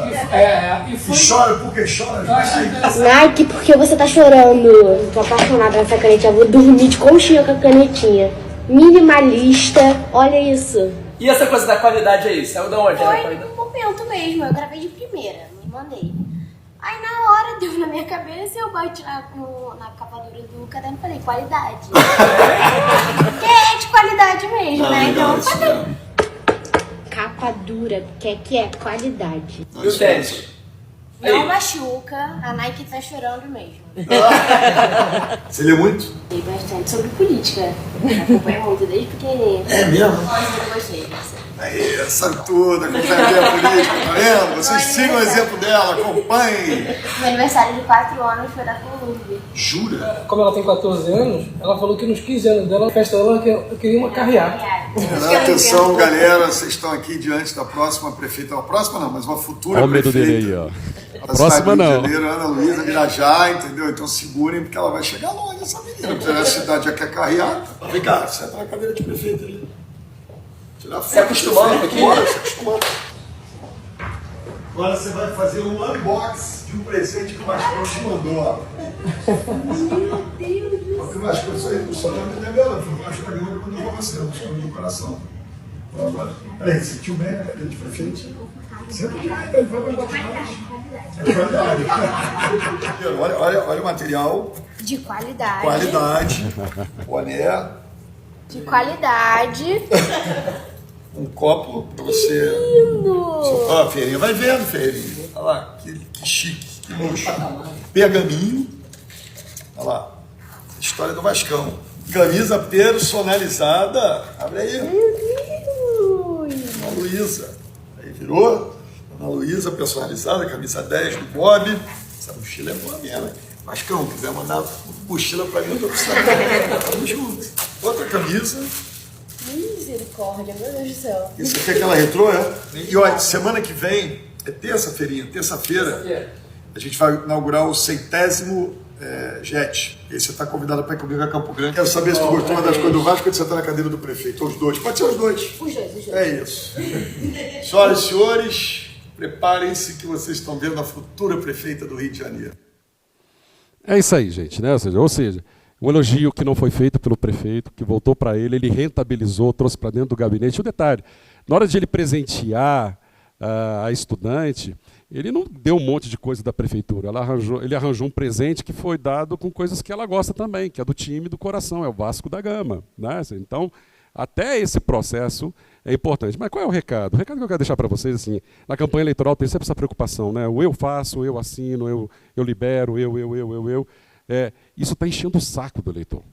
E chora porque chora. Nike, porque você tá chorando? Tô apaixonada nessa canetinha. Vou dormir de conchinha com a canetinha. Minimalista, olha isso. E essa coisa da qualidade aí? Saiu da onde? Foi no momento mesmo, eu gravei de primeira, me mandei. Aí na hora deu na minha cabeça e eu bati na capa dura do caderno e falei, qualidade. Que é de qualidade mesmo, né? Então, capa dura, que é qualidade. E o tênis? Não machuca, a Nike tá chorando mesmo. Você lê muito? Sei bastante sobre política. Acompanho muito desde pequenininha. É mesmo? Eu gostei. Aí, sabe tudo, acompanha bem a política, tá vendo? Vocês sigam o exemplo dela, acompanhem. Meu aniversário de 4 anos foi da Colômbia. Jura? Como ela tem 14 anos, ela falou que nos 15 anos dela, na festa dela, eu queria uma carreata. Atenção, galera, vocês estão aqui diante da próxima prefeita. Não, próxima não, mas uma futura Olha o medo prefeita. dele aí, ó. A Da próxima cidade do Rio não. de Janeiro, Ana Luísa Irajá, entendeu? Então segurem, porque ela vai chegar longe, essa menina. Porque a cidade já quer carreata. Vem cá, senta na cadeira de prefeito ali. Tirar foto. Se acostumando um pouquinho? Bora, se acostumando. Agora você vai fazer um unboxing de um presente que o Vascão te mandou, ó. Meu Deus! Porque o Vascão só tá me devendo, foi o Vascão que mandou pra você, o Vascão do coração. Então, agora, peraí, sentiu bem a cadeira de prefeito? Senta demais, ele vai mandar mais. É verdade. Olha o material. De qualidade. Qualidade. Boné. De qualidade. Um copo pra você. Lindo! Ó, Feirinha, vai vendo, Feirinha. Olha lá, que chique, que luxo. Pergaminho. Olha lá. História do Vascão. Camisa personalizada. Abre aí. Meu Deus! Ana Luísa. Aí virou. Ana Luísa personalizada, camisa 10 do Bob. Essa mochila é boa mesmo, né? Vascão, quiser mandar mochila pra mim, eu tô precisando. Tamo junto. Outra camisa. Misericórdia, meu Deus do céu. Isso aqui é aquela retrô, é? E olha, semana que vem, é terça-feira, a gente vai inaugurar o 100º JET. E aí você está convidado para ir comigo a Campo Grande. Quero saber se tu gostou uma das coisas do Vasco ou de sentar na cadeira do prefeito. Ou os dois. Pode ser os dois. Os dois. É isso. Senhoras e senhores, preparem-se que vocês estão vendo a futura prefeita do Rio de Janeiro. É isso aí, gente, né? Ou seja, um elogio que não foi feito pelo prefeito, que voltou para ele rentabilizou, trouxe para dentro do gabinete. O detalhe, na hora de ele presentear a estudante, ele não deu um monte de coisa da prefeitura, ele arranjou um presente que foi dado com coisas que ela gosta também, que é do time do coração, é o Vasco da Gama. Né? Então, até esse processo é importante. Mas qual é o recado? O recado que eu quero deixar para vocês, assim, na campanha eleitoral tem sempre essa preocupação, né? O eu faço, eu assino, eu libero, eu. Isso está enchendo o saco do eleitor.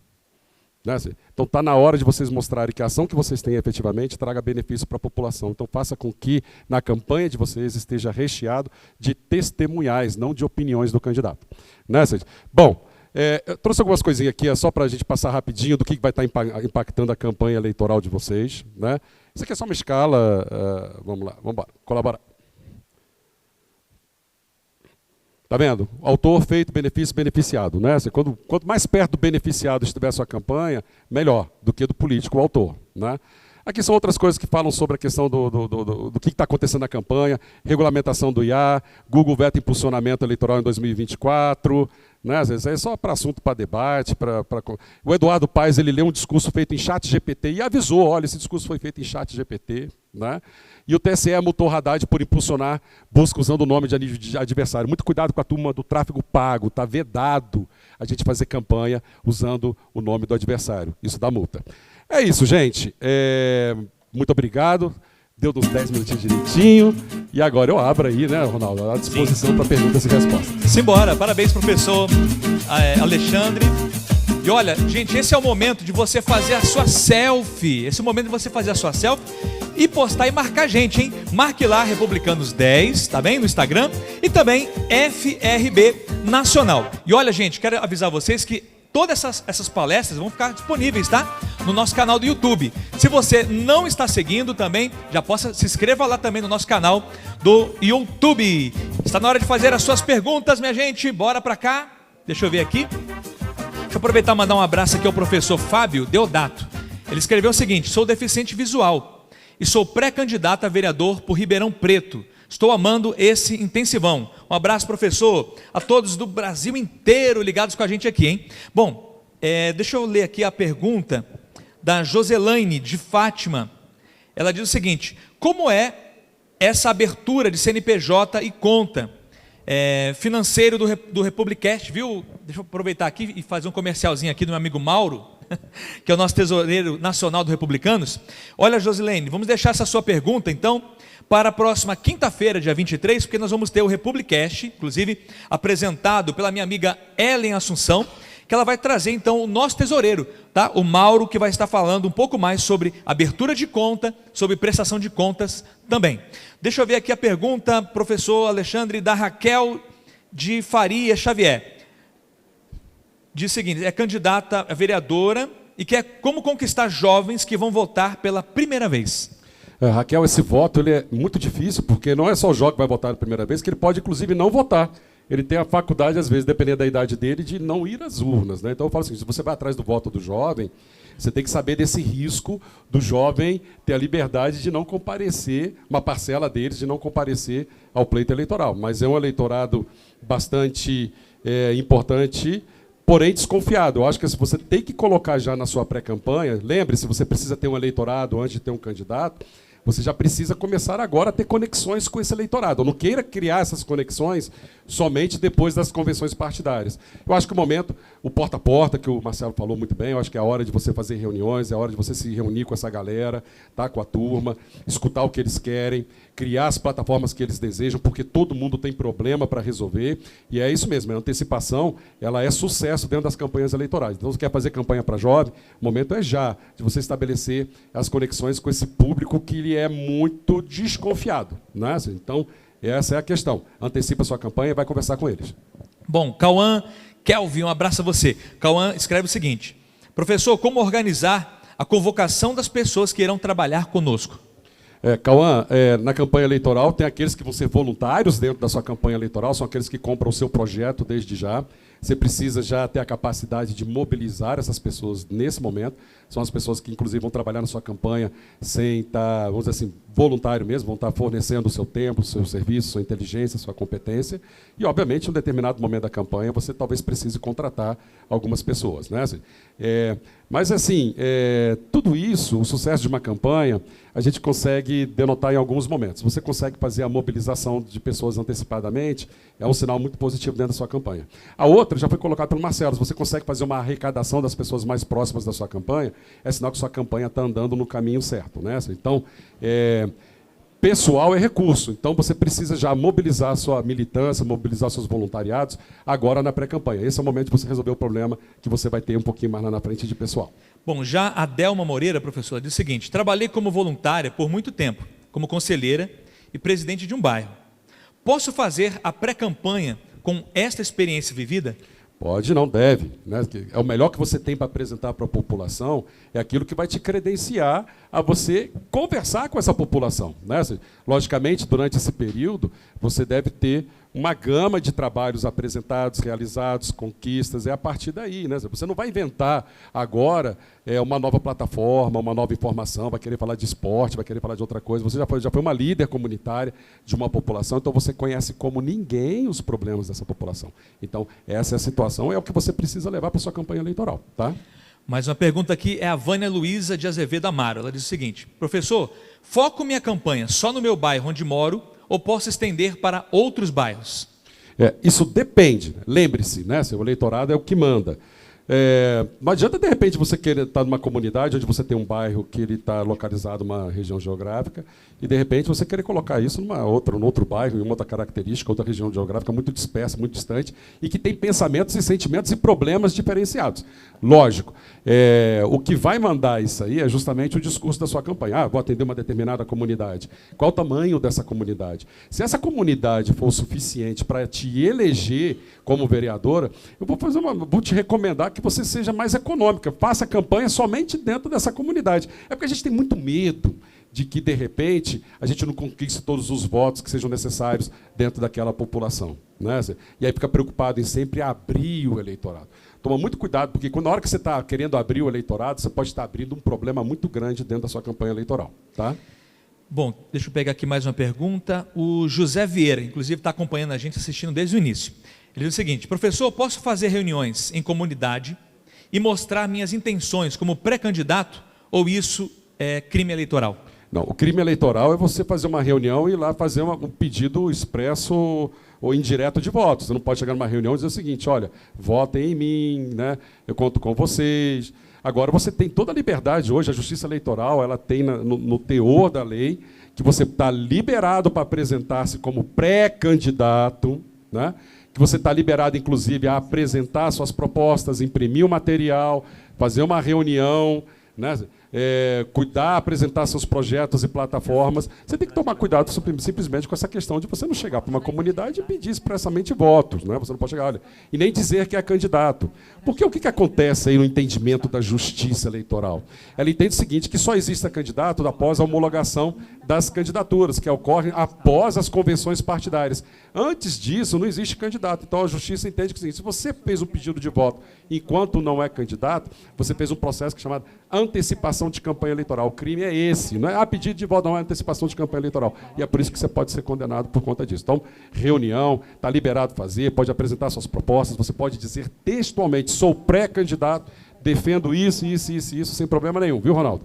Né? Então está na hora de vocês mostrarem que a ação que vocês têm efetivamente traga benefício para a população. Então faça com que na campanha de vocês esteja recheado de testemunhais, não de opiniões do candidato. Né? Bom, eu trouxe algumas coisinhas aqui só para a gente passar rapidinho do que vai estar impactando a campanha eleitoral de vocês. Né? Isso aqui é só uma escala. Vamos lá, vamos embora, colaborar. Está vendo? Autor feito, benefício, beneficiado. Né? Quanto mais perto do beneficiado estiver a sua campanha, melhor do que do político, o autor. Né? Aqui são outras coisas que falam sobre a questão do que está acontecendo na campanha, regulamentação do IA, Google veta impulsionamento eleitoral em 2024, né? Às vezes é só para assunto, para debate. O Eduardo Paes, ele leu um discurso feito em chat GPT e avisou, olha, esse discurso foi feito em chat GPT. Né? E o TSE multou o Haddad por impulsionar busca usando o nome de adversário. Muito cuidado com a turma do tráfego pago, está vedado a gente fazer campanha usando o nome do adversário. Isso dá multa. É isso, gente. Muito obrigado. Deu uns 10 minutinhos direitinho. E agora eu abro aí, né, Ronaldo, à disposição para perguntas e respostas. Simbora. Parabéns, professor Alexandre. E olha, gente, esse é o momento de você fazer a sua selfie. Esse é o momento de você fazer a sua selfie e postar e marcar a gente, hein? Marque lá Republicanos 10, tá bem? No Instagram. E também FRB Nacional. E olha, gente, quero avisar vocês que todas essas palestras vão ficar disponíveis, tá? No nosso canal do YouTube. Se você não está seguindo também, se inscreva lá também no nosso canal do YouTube. Está na hora de fazer as suas perguntas, minha gente. Bora pra cá. Deixa eu ver aqui. Deixa eu aproveitar e mandar um abraço aqui ao professor Fábio Deodato. Ele escreveu o seguinte: sou deficiente visual e sou pré-candidato a vereador por Ribeirão Preto. Estou amando esse intensivão. Um abraço, professor, a todos do Brasil inteiro ligados com a gente aqui, hein? Bom, deixa eu ler aqui a pergunta da Joselaine de Fátima. Ela diz o seguinte: como é essa abertura de CNPJ e conta financeiro do Republicast, viu? Deixa eu aproveitar aqui e fazer um comercialzinho aqui do meu amigo Mauro, que é o nosso tesoureiro nacional do Republicanos. Olha, Joselaine, vamos deixar essa sua pergunta, então, para a próxima quinta-feira, dia 23, porque nós vamos ter o Republicast, inclusive apresentado pela minha amiga Ellen Assunção, que ela vai trazer, então, o nosso tesoureiro, tá? O Mauro, que vai estar falando um pouco mais sobre abertura de conta, sobre prestação de contas também. Deixa eu ver aqui a pergunta, professor Alexandre, da Raquel de Faria Xavier. Diz o seguinte: é candidata a vereadora e quer como conquistar jovens que vão votar pela primeira vez. Raquel, esse voto ele é muito difícil, porque não é só o jovem que vai votar pela primeira vez, que ele pode, inclusive, não votar. Ele tem a faculdade, às vezes, dependendo da idade dele, de não ir às urnas. Né? Então eu falo assim, se você vai atrás do voto do jovem, você tem que saber desse risco do jovem ter a liberdade de não comparecer, uma parcela deles de não comparecer ao pleito eleitoral. Mas é um eleitorado bastante importante, porém desconfiado. Eu acho que se você tem que colocar já na sua pré-campanha, lembre-se, você precisa ter um eleitorado antes de ter um candidato, você já precisa começar agora a ter conexões com esse eleitorado. Não queira criar essas conexões somente depois das convenções partidárias. Eu acho que o momento, o porta a porta, que o Marcelo falou muito bem, eu acho que é a hora de você fazer reuniões, é a hora de você se reunir com essa galera, tá, com a turma, escutar o que eles querem, criar as plataformas que eles desejam, porque todo mundo tem problema para resolver, e é isso mesmo, a antecipação, ela é sucesso dentro das campanhas eleitorais. Então, se quer fazer campanha para jovem, o momento é já, de você estabelecer as conexões com esse público que ele é muito desconfiado. Né? Então, essa é a questão. Antecipa a sua campanha e vai conversar com eles. Bom, Cauã Kelvin, um abraço a você. Cauã escreve o seguinte: professor, como organizar a convocação das pessoas que irão trabalhar conosco? Cauã, na campanha eleitoral tem aqueles que vão ser voluntários dentro da sua campanha eleitoral, são aqueles que compram o seu projeto desde já. Você precisa já ter a capacidade de mobilizar essas pessoas nesse momento. São as pessoas que, inclusive, vão trabalhar na sua campanha sem estar, vamos dizer assim, voluntário mesmo, vão estar fornecendo o seu tempo, o seu serviço, sua inteligência, sua competência. E, obviamente, em um determinado momento da campanha, você talvez precise contratar algumas pessoas. Né? Mas, assim, tudo isso, o sucesso de uma campanha, a gente consegue denotar em alguns momentos. Você consegue fazer a mobilização de pessoas antecipadamente, é um sinal muito positivo dentro da sua campanha. A outra já foi colocada pelo Marcelo, se você consegue fazer uma arrecadação das pessoas mais próximas da sua campanha, é sinal que sua campanha está andando no caminho certo. Né? Então, pessoal é recurso, então você precisa já mobilizar a sua militância, mobilizar seus voluntariados agora na pré-campanha. Esse é o momento de você resolver o problema que você vai ter um pouquinho mais lá na frente de pessoal. Bom, já a Delma Moreira, professora, diz o seguinte: trabalhei como voluntária por muito tempo, como conselheira e presidente de um bairro. Posso fazer a pré-campanha com esta experiência vivida? Pode, não deve. Né? É o melhor que você tem para apresentar para a população, é aquilo que vai te credenciar a você conversar com essa população. Né? Logicamente, durante esse período, você deve ter uma gama de trabalhos apresentados, realizados, conquistas, é a partir daí, né? Você não vai inventar agora uma nova plataforma, uma nova informação, vai querer falar de esporte, vai querer falar de outra coisa. Você já foi uma líder comunitária de uma população, então você conhece como ninguém os problemas dessa população. Então, essa é a situação, é o que você precisa levar para a sua campanha eleitoral. Tá? Mais uma pergunta aqui é a Vânia Luísa de Azevedo Amaro. Ela diz o seguinte: professor, foco minha campanha só no meu bairro onde moro ou posso estender para outros bairros? Isso depende. Lembre-se, né? Seu eleitorado é o que manda. Não adianta, de repente, você querer estar numa comunidade onde você tem um bairro que ele está localizado numa região geográfica e, de repente, você querer colocar isso num outro bairro, em uma outra característica, outra região geográfica muito dispersa, muito distante e que tem pensamentos e sentimentos e problemas diferenciados. Lógico, o que vai mandar isso aí é justamente o discurso da sua campanha. Vou atender uma determinada comunidade. Qual o tamanho dessa comunidade? Se essa comunidade for o suficiente para te eleger como vereadora, eu vou te recomendar que você seja mais econômica. Faça a campanha somente dentro dessa comunidade. É porque a gente tem muito medo de que, de repente, a gente não conquiste todos os votos que sejam necessários dentro daquela população. Né? E aí fica preocupado em sempre abrir o eleitorado. Toma muito cuidado, porque na hora que você está querendo abrir o eleitorado, você pode estar abrindo um problema muito grande dentro da sua campanha eleitoral. Tá? Bom, deixa eu pegar aqui mais uma pergunta. O José Vieira, inclusive, está acompanhando a gente, assistindo desde o início. Ele diz o seguinte: professor, posso fazer reuniões em comunidade e mostrar minhas intenções como pré-candidato ou isso é crime eleitoral? Não, o crime eleitoral é você fazer uma reunião e ir lá fazer um pedido expresso ou indireto de votos. Você não pode chegar numa reunião e dizer o seguinte: olha, votem em mim, né? Eu conto com vocês. Agora, você tem toda a liberdade hoje, a Justiça Eleitoral, ela tem no teor da lei, que você está liberado para apresentar-se como pré-candidato, né? Que você está liberado, inclusive, a apresentar suas propostas, imprimir o material, fazer uma reunião, né? Cuidar, apresentar seus projetos e plataformas. Você tem que tomar cuidado simplesmente com essa questão de você não chegar para uma comunidade e pedir expressamente votos. Né? Você não pode chegar, olha, e nem dizer que é candidato. Porque o que acontece aí no entendimento da justiça eleitoral? Ela entende o seguinte, que só existe candidato após a homologação das candidaturas, que ocorrem após as convenções partidárias. Antes disso, não existe candidato. Então, a justiça entende que, se você fez um pedido de voto enquanto não é candidato, você fez um processo que é chamado antecipação de campanha eleitoral. O crime é esse, não é pedido de voto, não é antecipação de campanha eleitoral. E é por isso que você pode ser condenado por conta disso. Então, reunião, está liberado fazer, pode apresentar suas propostas, você pode dizer textualmente: sou pré-candidato, defendo isso, isso, isso, isso, sem problema nenhum. Viu, Ronaldo?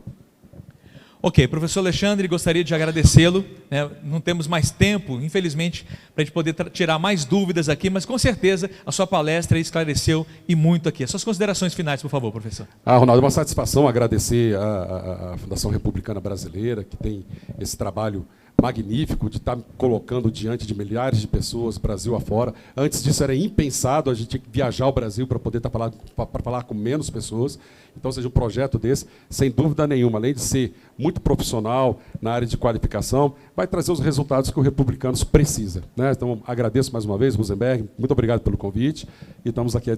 Ok, professor Alexandre, gostaria de agradecê-lo. Né? Não temos mais tempo, infelizmente, para a gente poder tirar mais dúvidas aqui, mas com certeza a sua palestra esclareceu e muito aqui. As suas considerações finais, por favor, professor. Ronaldo, é uma satisfação agradecer à Fundação Republicana Brasileira, que tem esse trabalho magnífico de estar colocando diante de milhares de pessoas, Brasil afora. Antes disso era impensado a gente viajar ao Brasil para poder para falar com menos pessoas. Então, seja um projeto desse, sem dúvida nenhuma, além de ser muito profissional na área de qualificação, vai trazer os resultados que o Republicanos precisa. Né? Então, agradeço mais uma vez, Rosenberg, muito obrigado pelo convite e estamos aqui